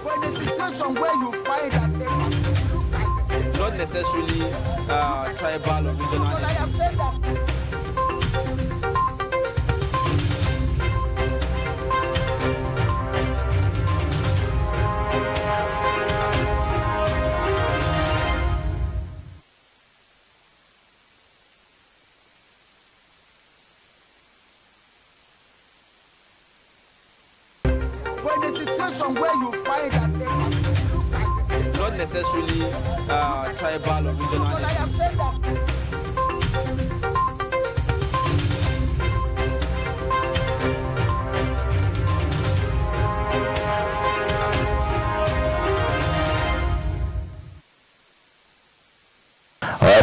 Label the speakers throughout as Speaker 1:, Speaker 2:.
Speaker 1: When a situation where you find that
Speaker 2: not necessarily tribal or regional.
Speaker 1: I have said that. When a situation where you find that
Speaker 2: not necessarily tribal or regional.
Speaker 1: I have said that.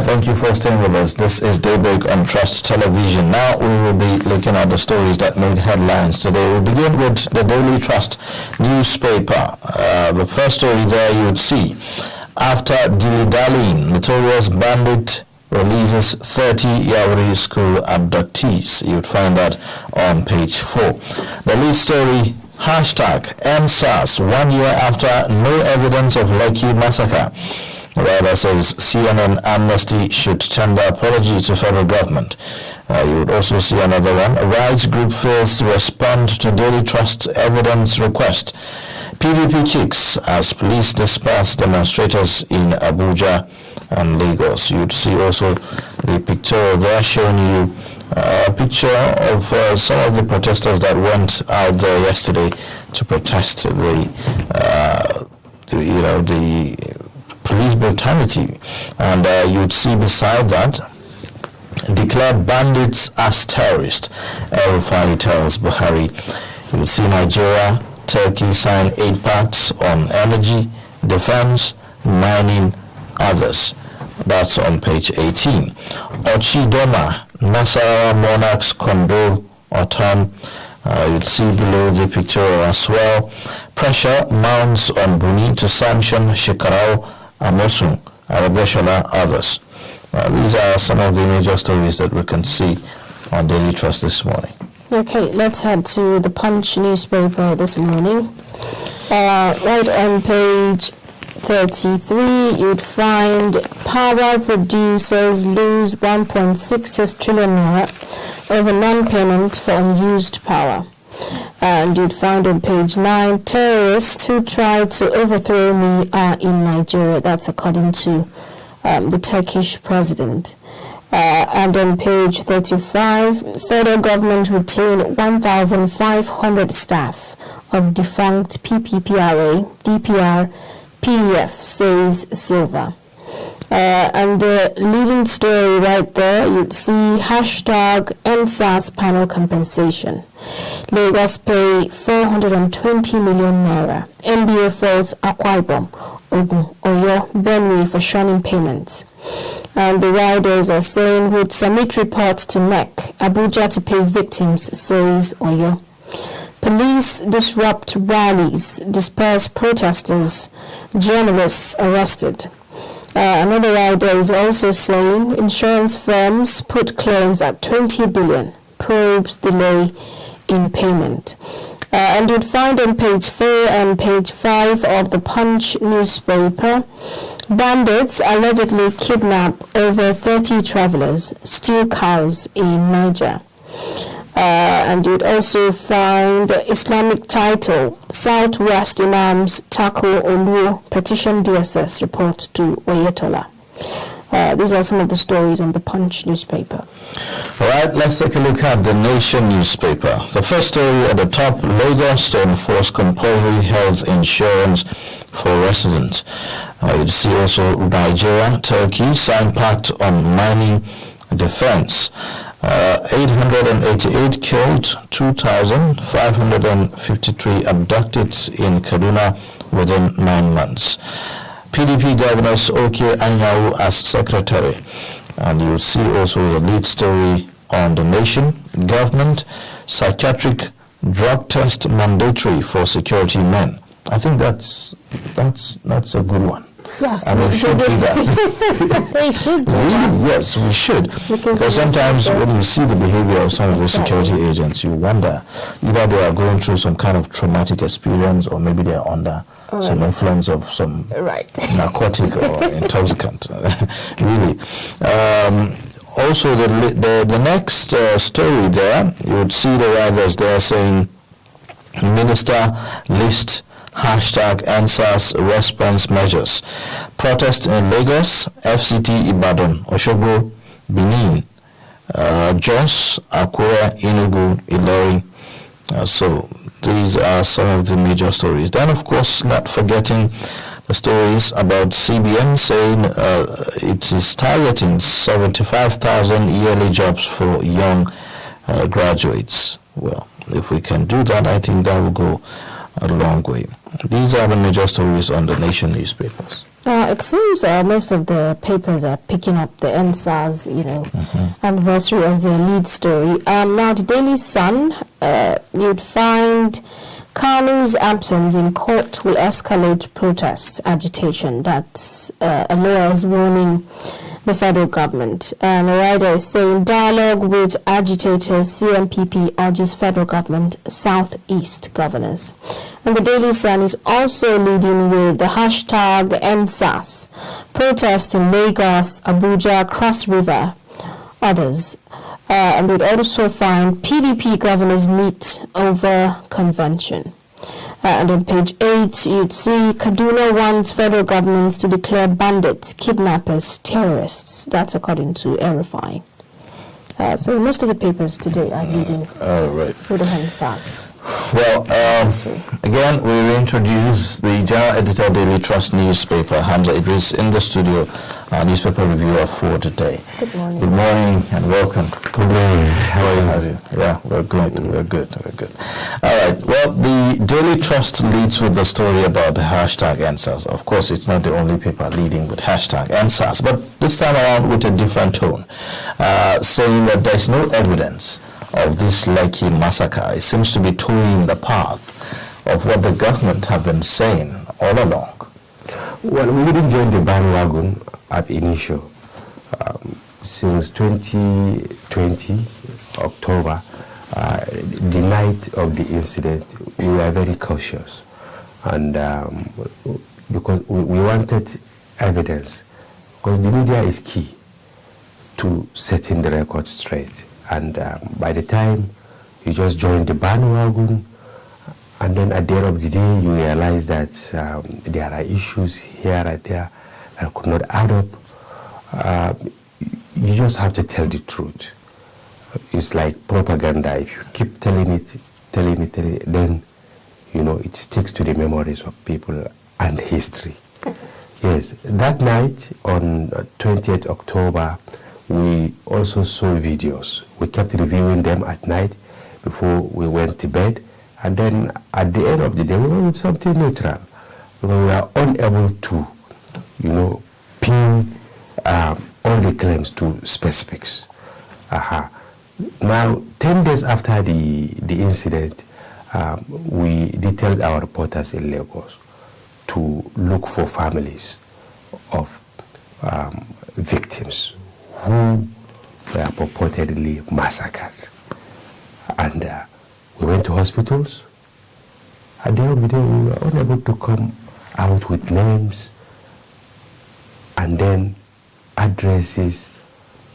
Speaker 3: Thank you for staying with us. This is Daybreak on Trust Television. Now we will be looking at the stories that made headlines today. We begin with the Daily Trust newspaper. The first story there you would see, after dilly-dallying, notorious bandit releases 30 Yauri school abductees. You would find that on page 4. The lead story, #EndSARS, 1 year after no evidence of Lekki massacre. Rather says CNN Amnesty should tender apology to federal government. You would also see another one. A rights group fails to respond to Daily Trust evidence request. PDP kicks as police disperse demonstrators in Abuja and Lagos. You'd see also the picture there showing you a picture of some of the protesters that went out there yesterday to protest the police brutality, and you'd see beside that, declared bandits as terrorists, El-Rufai tells Buhari. You'd see Nigeria, Turkey sign 8 pacts on energy, defense, mining, others. That's on page 18. Ochidoma, Nasarawa monarchs condole autumn. You'd see below the picture as well. Pressure mounts on Brunei to sanction Shekarau, Amosun, Arabeshala, others. These are some of the major stories that we can see on Daily Trust this morning.
Speaker 4: Okay, let's head to the Punch newspaper this morning. Right on page 33, you'd find power producers lose 1.66 trillion naira over non-payment for unused power. And you'd find on page 9, terrorists who tried to overthrow me are in Nigeria. That's according to the Turkish president. And on page 35, federal government retain 1,500 staff of defunct PPPRA, DPR, PEF, says Silva. And the leading story right there, you'd see #EndSARS panel compensation. Lagos pay 420 million naira. NBA faults Akwa Ibom, Ogun, Oyo, Benue for shunning payments. And the riders are saying would submit report to NEC, Abuja to pay victims, says Oyo. Police disrupt rallies, disperse protesters, journalists arrested. Another rider is also saying insurance firms put claims at 20 billion, probes delay in payment. And you'd find on page 4 and page 5 of the Punch newspaper, bandits allegedly kidnap over 30 travelers, steal cows in Niger. And you'd also find Islamic title, Southwest Imams tackle Oluo, petition DSS report to Oyetola. These are some of the stories in the Punch newspaper.
Speaker 3: All right, let's take a look at the Nation newspaper. The first story at the top, Lagos to enforce compulsory health insurance for residents. You'd see also Nigeria, Turkey sign pact on mining defense. 888 killed, 2,553 abducted in Kaduna within 9 months. PDP governors OK Anyanwu as secretary. And you see also the lead story on the Nation. Government, psychiatric drug test mandatory for security men. I think that's a good one
Speaker 4: Yes,
Speaker 3: and we should do that.
Speaker 4: They should do
Speaker 3: Really,
Speaker 4: that.
Speaker 3: yes, we should. Because
Speaker 4: Because
Speaker 3: sometimes when you see the behavior of some of the security agents, you wonder either they are going through some kind of traumatic experience or maybe they are under some influence of some
Speaker 4: Right.
Speaker 3: narcotic or intoxicant. Really. Also, the next story there, you would see the writers there saying, Minister list hashtag NSAS response measures. Protest in Lagos, FCT Ibadan, Osogbo, Benin, Jos, Akure, Enugu, Ilori. So these are some of the major stories. Then, of course, not forgetting the stories about CBN saying it is targeting 75,000 yearly jobs for young graduates. Well, if we can do that, I think that will go a long way. These are the major stories on the Nation newspapers.
Speaker 4: It seems most of the papers are picking up the NSAS, anniversary as their lead story. Now, the Daily Sun, you'd find Kanu's absence in court will escalate protests, agitation. That's a lawyer is warning the federal government. And the writer is saying, dialogue with agitators, CMPP urges federal government southeast governors. And the Daily Sun is also leading with the hashtag NSAS, protest in Lagos, Abuja, Cross River, others. And they'd also find PDP governors meet over convention. And on page 8, you'd see Kaduna wants federal governments to declare bandits, kidnappers, terrorists. That's according to RFI. So most of the papers today are leading with the NSAS.
Speaker 3: Well, again, we will introduce the General Editor Daily Trust newspaper, Hamza Idris, in the studio, our newspaper reviewer for today.
Speaker 4: Good morning.
Speaker 3: Good morning and welcome. Good morning. How are you? Yeah, we're good. We're good. All right. Well, the Daily Trust leads with the story about the hashtag NSAS. Of course, it's not the only paper leading with hashtag NSAS, but this time around with a different tone, saying that there's no evidence of this Lekki massacre. It seems to be towing the path of what the government have been saying all along.
Speaker 5: Well, we didn't join the bandwagon at initial. Since 2020, October, the night of the incident, we were very cautious. And because we wanted evidence, because the media is key to setting the record straight. And by the time you just join the bandwagon, and then at the end of the day, you realize that there are issues here and there that could not add up. You just have to tell the truth. It's like propaganda. If you keep telling it, then, it sticks to the memories of people and history. Yes, that night on 20th October, we also saw videos. We kept reviewing them at night before we went to bed. And then at the end of the day, we went with something neutral. Because we are unable to, pin all the claims to specifics. Now, 10 days after the incident, we detailed our reporters in Lagos to look for families of victims who were purportedly massacred. And we went to hospitals. At the end of the day, we were unable to come out with names and then addresses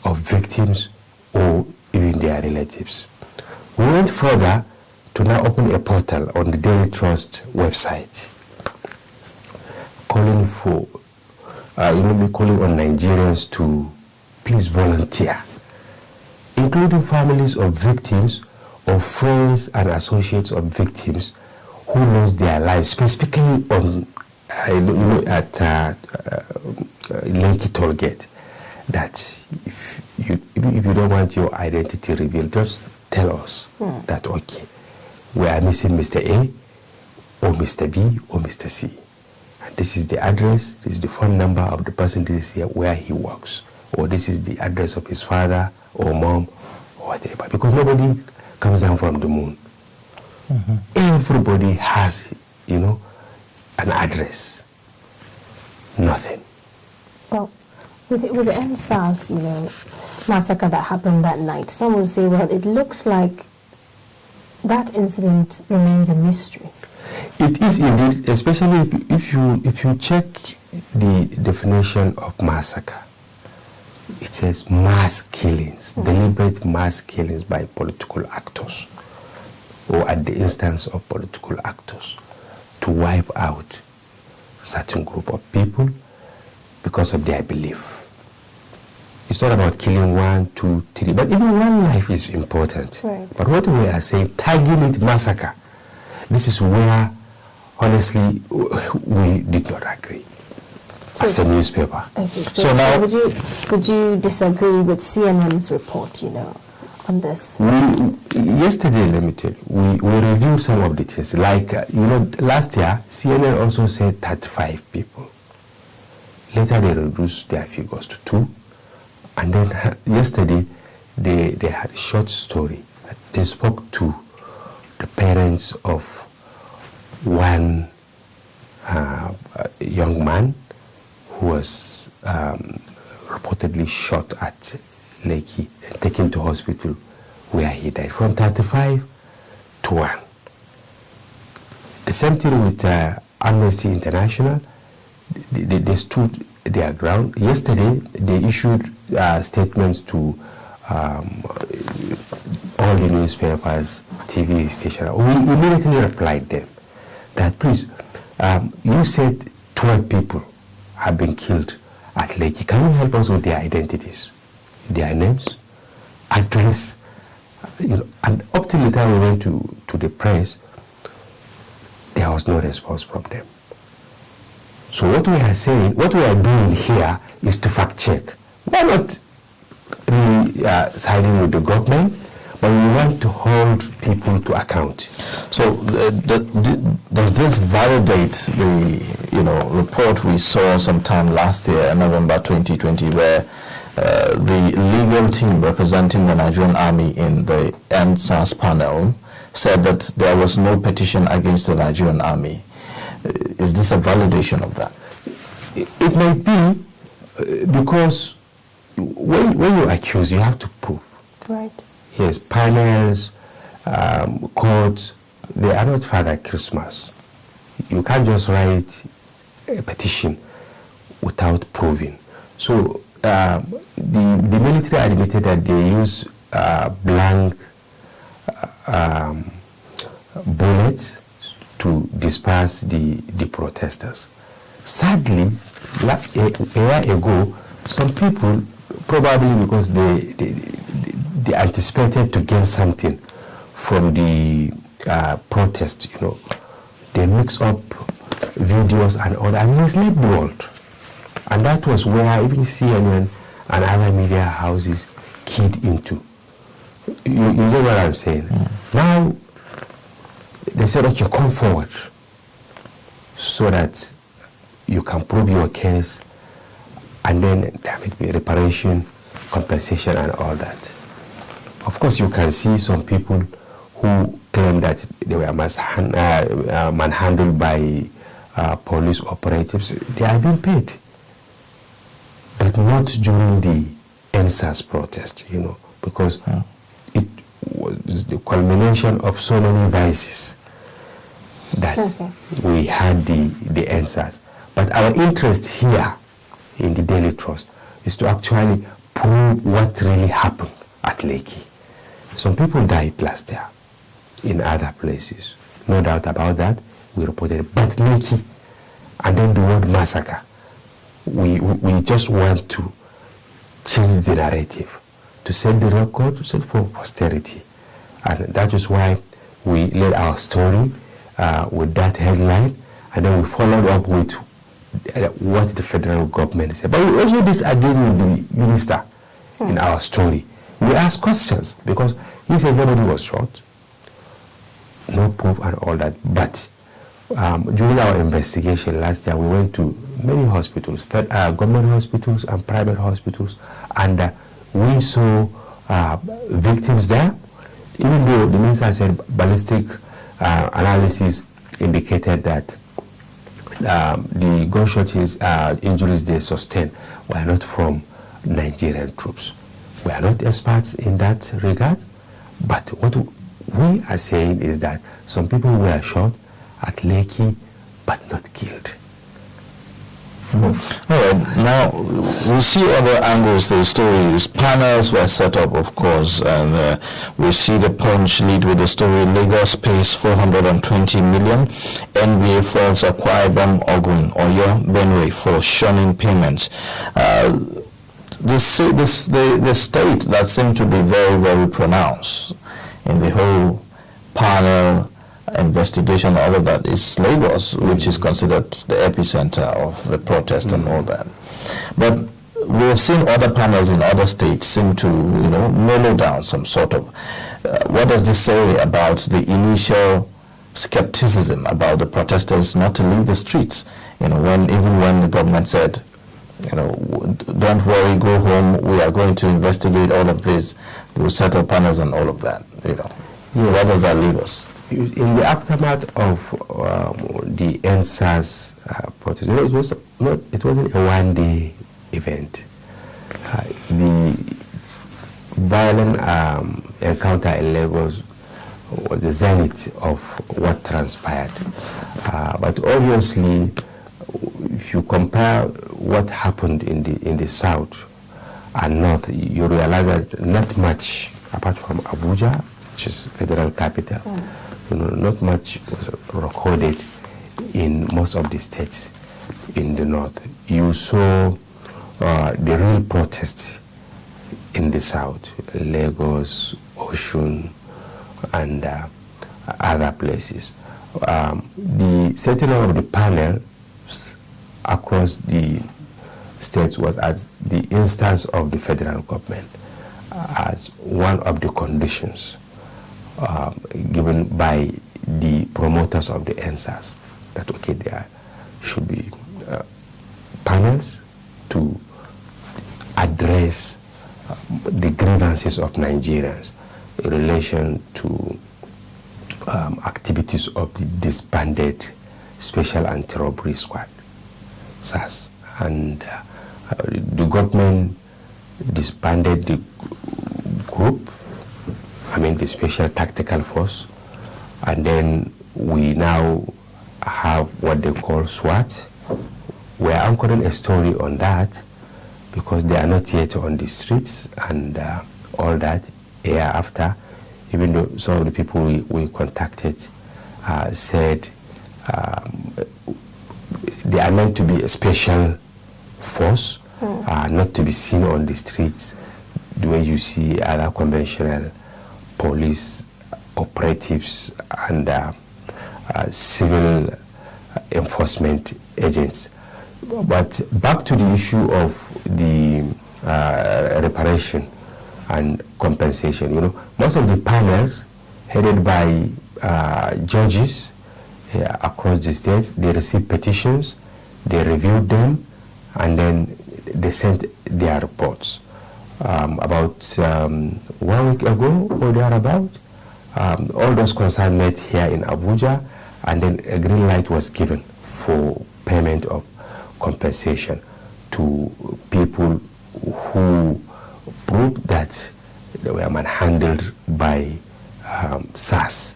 Speaker 5: of victims or even their relatives. We went further to now open a portal on the Daily Trust website, calling on Nigerians to please volunteer, including families of victims or friends and associates of victims who lost their lives, specifically on at Lekki Toll Gate. That if you don't want your identity revealed, just tell us that, okay, we are missing Mr. A or Mr. B or Mr. C. And this is the address, this is the phone number of the person, this is where he works, or this is the address of his father or mom or whatever. Because nobody comes down from the moon. Everybody has, an address. Nothing.
Speaker 4: Well, with the NSAS, massacre that happened that night, some would say, well, it looks like that incident remains a mystery.
Speaker 5: It is indeed, especially if you check the definition of massacre. It says mass killings, deliberate mass killings by political actors or at the instance of political actors to wipe out certain group of people because of their belief. It's not about killing 1, 2, 3, but even one life is important.
Speaker 4: Right.
Speaker 5: But what we are saying, targeted massacre, this is where, honestly, we did not agree as a newspaper.
Speaker 4: Okay, so now would you disagree with CNN's report, on this?
Speaker 5: Yesterday, let me tell you, we reviewed some of the things. Like, last year, CNN also said 35 people. Later, they reduced their figures to 2. And then yesterday, they had a short story. They spoke to the parents of one young man who was reportedly shot at Lekki and taken to hospital where he died, from 35 to 1. The same thing with Amnesty International. They stood their ground. Yesterday, they issued statements to all the newspapers, TV stations. We immediately replied them that, please, you said 12 people have been killed at Lekki. Can you help us with their identities, their names, address? And up till the time we went to the press, there was no response from them. So what we are saying, what we are doing here is to fact check. We're not really siding with the government, but we want to hold people to account.
Speaker 3: So does this validate the report we saw sometime last year, November 2020, where the legal team representing the Nigerian Army in the NSAS panel said that there was no petition against the Nigerian Army? Is this a validation of that?
Speaker 5: It might be, because when you accuse, you have to prove.
Speaker 4: Right.
Speaker 5: Yes, panels, courts, they are not Father Christmas. You can't just write a petition without proving. So the military admitted that they use blank bullets to disperse the protesters. Sadly, a year ago, some people, probably because they anticipated to gain something from the protest, they mix up videos and all that and misled the world. And that was where even CNN and other media houses keyed into. You know what I'm saying? Now, they said, okay, come forward so that you can prove your case, and then there may be reparation, compensation, and all that. Of course, you can see some people who claim that they were manhandled by police operatives. They have been paid, but not during the NSAS protest, because it was the culmination of so many vices that we had the NSAS. But our interest here in the Daily Trust is to actually prove what really happened at Lekki. Some people died last year in other places. No doubt about that. We reported it. But Lekki, and then the word massacre, we just want to change the narrative, to set the record, to set for posterity. And that is why we led our story with that headline, and then we followed up with what the federal government said. But we also disagreed with the minister in our story. We asked questions because he said nobody was shot, no proof and all that. But during our investigation last year, we went to many hospitals, government hospitals and private hospitals, and we saw victims there, even though the minister said ballistic analysis indicated that the gunshot injuries they sustained were not from Nigerian troops. We are not experts in that regard, but what we are saying is that some people were shot at Lekki but not killed.
Speaker 3: All right, now we see other angles to the stories. Panels were set up, of course, and we see the Punch lead with the story: Lagos pays 420 million, NBA falls Akwa Ibom, Ogun, Oyo, Benue for shunning payments. The state that seemed to be very, very pronounced in the whole panel investigation, all of that, is Lagos, which is considered the epicenter of the protest and all that. But we've seen other panels in other states seem to, mellow down some sort of. What does this say about the initial skepticism about the protesters not to leave the streets? Even when the government said, don't worry, go home, we are going to investigate all of this, we'll settle panels and all of that. Where does that leave us?
Speaker 5: In the aftermath of the NSAS protest, it wasn't a one-day event. The violent encounter in Lagos was the zenith of what transpired. But obviously, if you compare what happened in the south and north, you realize that not much, apart from Abuja, which is federal capital, not much was recorded in most of the states in the north. You saw the real protests in the south, Lagos, Osun, and other places. The setting of the panels across the states was at the instance of the federal government as one of the conditions given by the promoters of the NSAS, that there should be panels to address the grievances of Nigerians in relation to activities of the disbanded Special Anti-Robbery Squad, SAS. And the government disbanded the group, the Special Tactical Force, and then we now have what they call SWAT. We are anchoring a story on that because they are not yet on the streets and all that a year after, even though some of the people we contacted said they are meant to be a special force, not to be seen on the streets the way you see other conventional police operatives and civil enforcement agents. But back to the issue of the reparation and compensation. Most of the panels headed by judges across the states, they received petitions, they reviewed them, and then they sent their reports. About 1 week ago or thereabout, all those concerns met here in Abuja, and then a green light was given for payment of compensation to people who proved that they were manhandled by SAS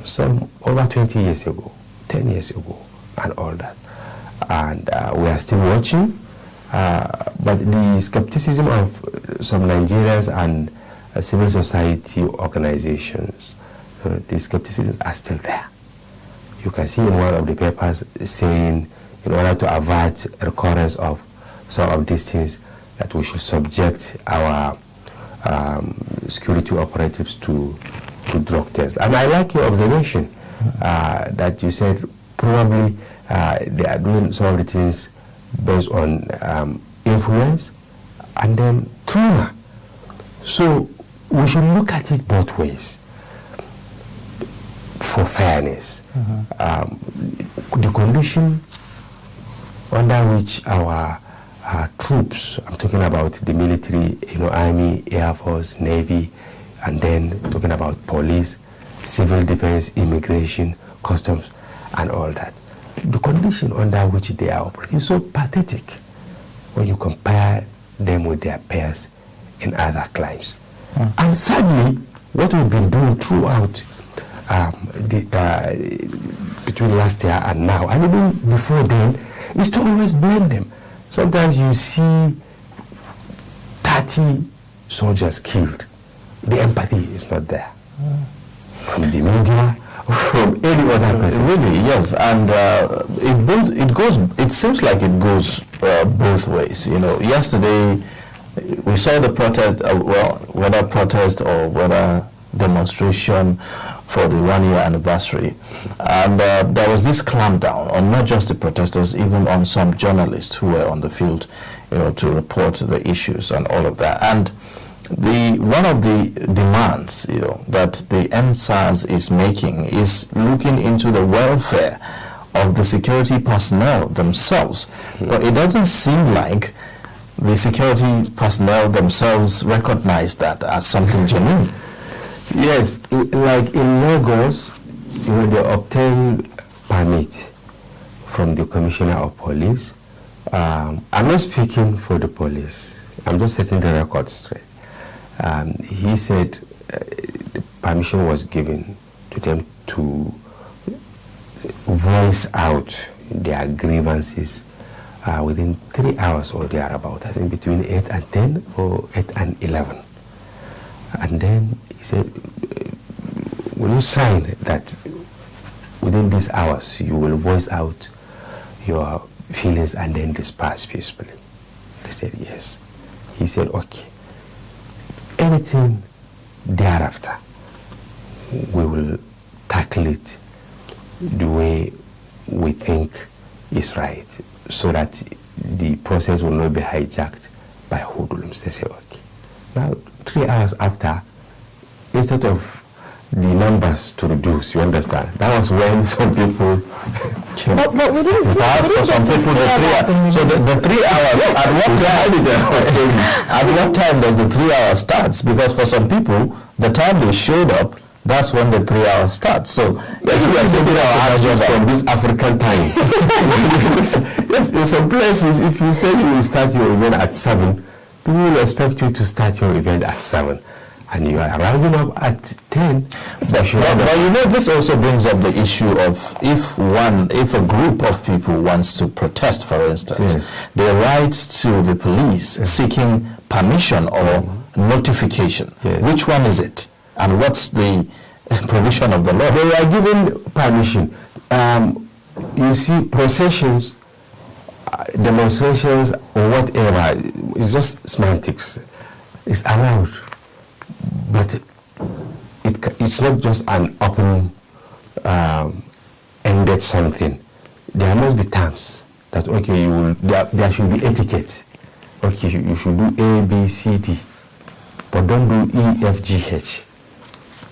Speaker 5: some over 20 years ago, 10 years ago, and all that. And we are still watching, but the skepticism of some Nigerians and civil society organizations, the skepticism are still there. You can see in one of the papers saying, in order to avert recurrence of some of these things, that we should subject our security operatives to drug tests. And I like your observation that you said probably they are doing some of the things based on influence and then trauma. So we should look at it both ways for fairness. The condition under which our troops, I'm talking about the military, Army, Air Force, Navy, and then talking about police, civil defense, immigration, customs, and all that. the condition under which they are operating is so pathetic when you compare them with their peers in other climes. And sadly, what we've been doing throughout between last year and now, and even before then, is to always blame them. Sometimes you see 30 soldiers killed. The empathy is not there. From the media, from any other person.
Speaker 3: Really, yes, and it seems like it goes both ways. You know, yesterday we saw the protest, whether protest or whether demonstration for the 1-year anniversary, and there was this clampdown on not just the protesters, even on some journalists who were on the field, you know, to report the issues and all of that. And one of the demands, you know, that the NSAS is making is looking into the welfare of the security personnel themselves. But it doesn't seem like the security personnel themselves recognize that as something genuine.
Speaker 5: Yes, like in Lagos, when they obtain permit from the Commissioner of Police, I'm not speaking for the police, I'm just setting the record straight. He said the permission was given to them to voice out their grievances within 3 hours or thereabout, I think between 8 and 10 or 8 and 11. And then he said, will you sign that within these hours you will voice out your feelings and then disperse peacefully? They said yes. He said, okay. Anything thereafter, we will tackle it the way we think is right, so that the process will not be hijacked by hoodlums. They say, okay. Now, 3 hours after, instead of the numbers to reduce, you understand, that was when some people...
Speaker 4: But we didn't
Speaker 3: for some people, the 3 hours, at what time does the 3 hours starts? Because for some people, the time they showed up, that's when the 3 hours starts. So
Speaker 5: yes, we are taking our adjust from this African time. Yes, in some places, if you say you will start your event at 7, people will expect you to start your event at 7. And you are rounding up at 10.
Speaker 3: But you know, this also brings up the issue of if a group of people wants to protest, for instance,
Speaker 5: yes,
Speaker 3: they write to the police seeking permission or notification.
Speaker 5: Yes.
Speaker 3: Which one is it? And what's the provision of the law?
Speaker 5: They are given permission. You see, processions, demonstrations, or whatever, it's just semantics. It's allowed. But it's not just an open-ended something. There must be terms that, okay, there should be etiquette. Okay, you should do A, B, C, D, but don't do E, F, G, H.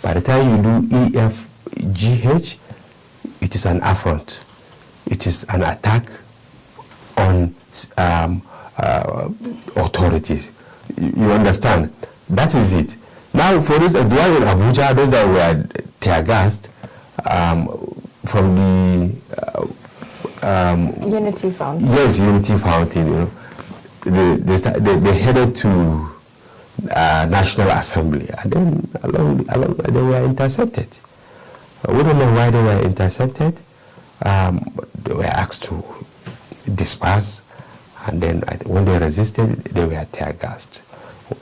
Speaker 5: By the time you do E, F, G, H, it is an affront. It is an attack on authorities. You understand? That is it. Now, for this, in Abuja, those that were tear gassed from the
Speaker 4: Unity Fountain.
Speaker 5: Yes, Unity Fountain. You know, they headed to National Assembly, and then along they were intercepted. We don't know why they were intercepted. They were asked to disperse, and then when they resisted, they were tear gassed.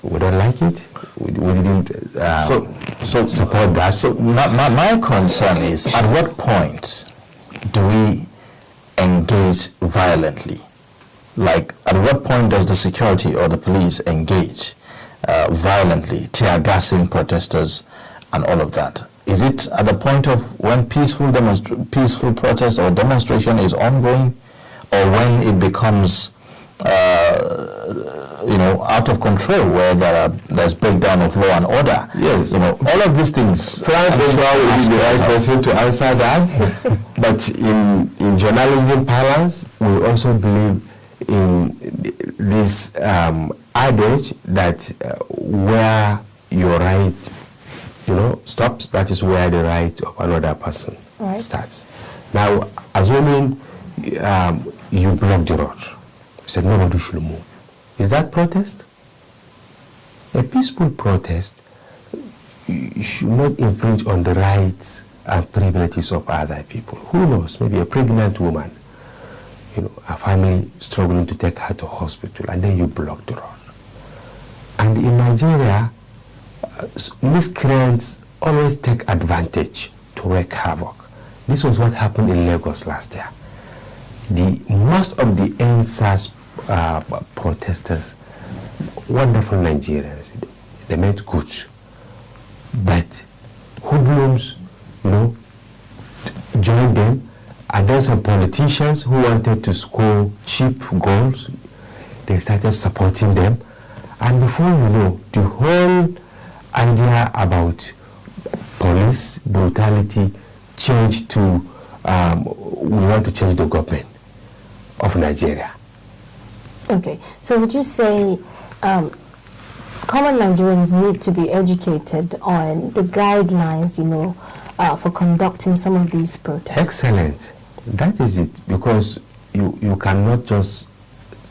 Speaker 5: We don't like it. We didn't support that.
Speaker 3: So my concern is, at what point do we engage violently? Like, at what point does the security or the police engage violently, tear gassing protesters and all of that? Is it at the point of when peaceful protest or demonstration is ongoing, or when it becomes out of control, where there's breakdown of law and order?
Speaker 5: Yes.
Speaker 3: All of these things.
Speaker 5: Frank will be the right person to answer that. But in journalism parlance, we also believe in this adage that where your right, stops, that is where the right of another person starts. Now, assuming you block the road. You said nobody should move. Is that protest? A peaceful protest should not infringe on the rights and privileges of other people. Who knows? Maybe a pregnant woman, a family struggling to take her to hospital, and then you block the road. And in Nigeria, miscreants always take advantage to wreak havoc. This was what happened in Lagos last year. Most of the NSAS protesters, wonderful Nigerians, they meant good, but hoodlums, joined them, and then some politicians who wanted to score cheap goals, they started supporting them, and before you know, the whole idea about police brutality changed to we want to change the government of Nigeria.
Speaker 4: Okay, so would you say common Nigerians need to be educated on the guidelines, for conducting some of these protests?
Speaker 5: Excellent. That is it, because you cannot just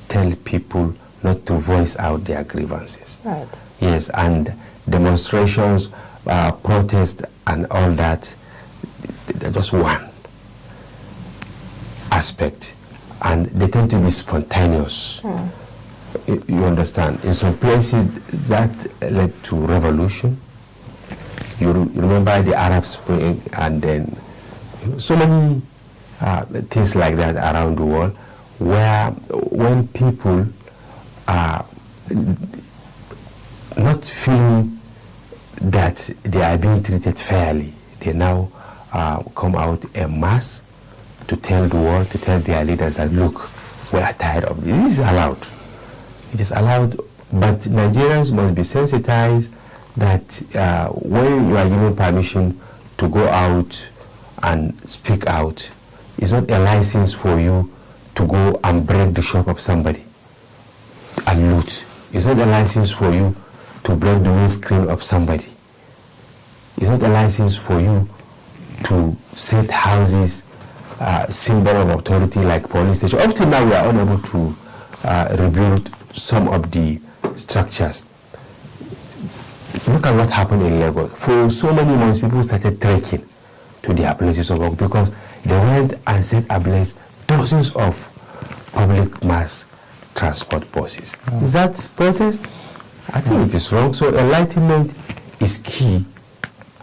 Speaker 5: tell people not to voice out their grievances.
Speaker 4: Right.
Speaker 5: Yes, and demonstrations, protests, and all that, they're just one aspect, and they tend to be spontaneous. You understand? In some places, that led to revolution. You remember the Arab Spring, and then so many things like that around the world, where when people are not feeling that they are being treated fairly, they now come out en masse to tell the world, to tell their leaders that, look, we are tired of this. This is allowed. It is allowed, but Nigerians must be sensitized that when you are given permission to go out and speak out, it's not a license for you to go and break the shop of somebody and loot. It's not a license for you to break the windscreen of somebody. It's not a license for you to set houses, symbol of authority like police station. Up till now, we are unable to rebuild some of the structures. Look at what happened in Lagos. For so many months, people started trekking to their places of work because they went and set ablaze dozens of public mass transport buses. Is that protest? I think it is wrong. So enlightenment is key,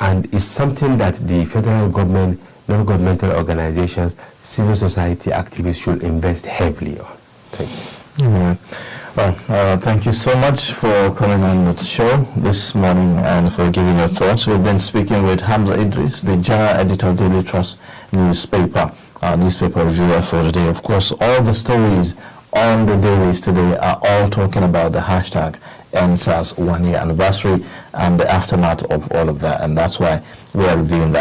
Speaker 5: and is something that the federal government, non-governmental organizations, civil society activists should invest heavily on. Thank you.
Speaker 3: Yeah. Well, thank you so much for coming on the show this morning and for giving your thoughts. We've been speaking with Hamza Idris, the General Editor of Daily Trust newspaper, newspaper reviewer for the day. Of course, all the stories on the dailies today are all talking about the hashtag NSAS 1 year anniversary and the aftermath of all of that, and that's why we are reviewing that.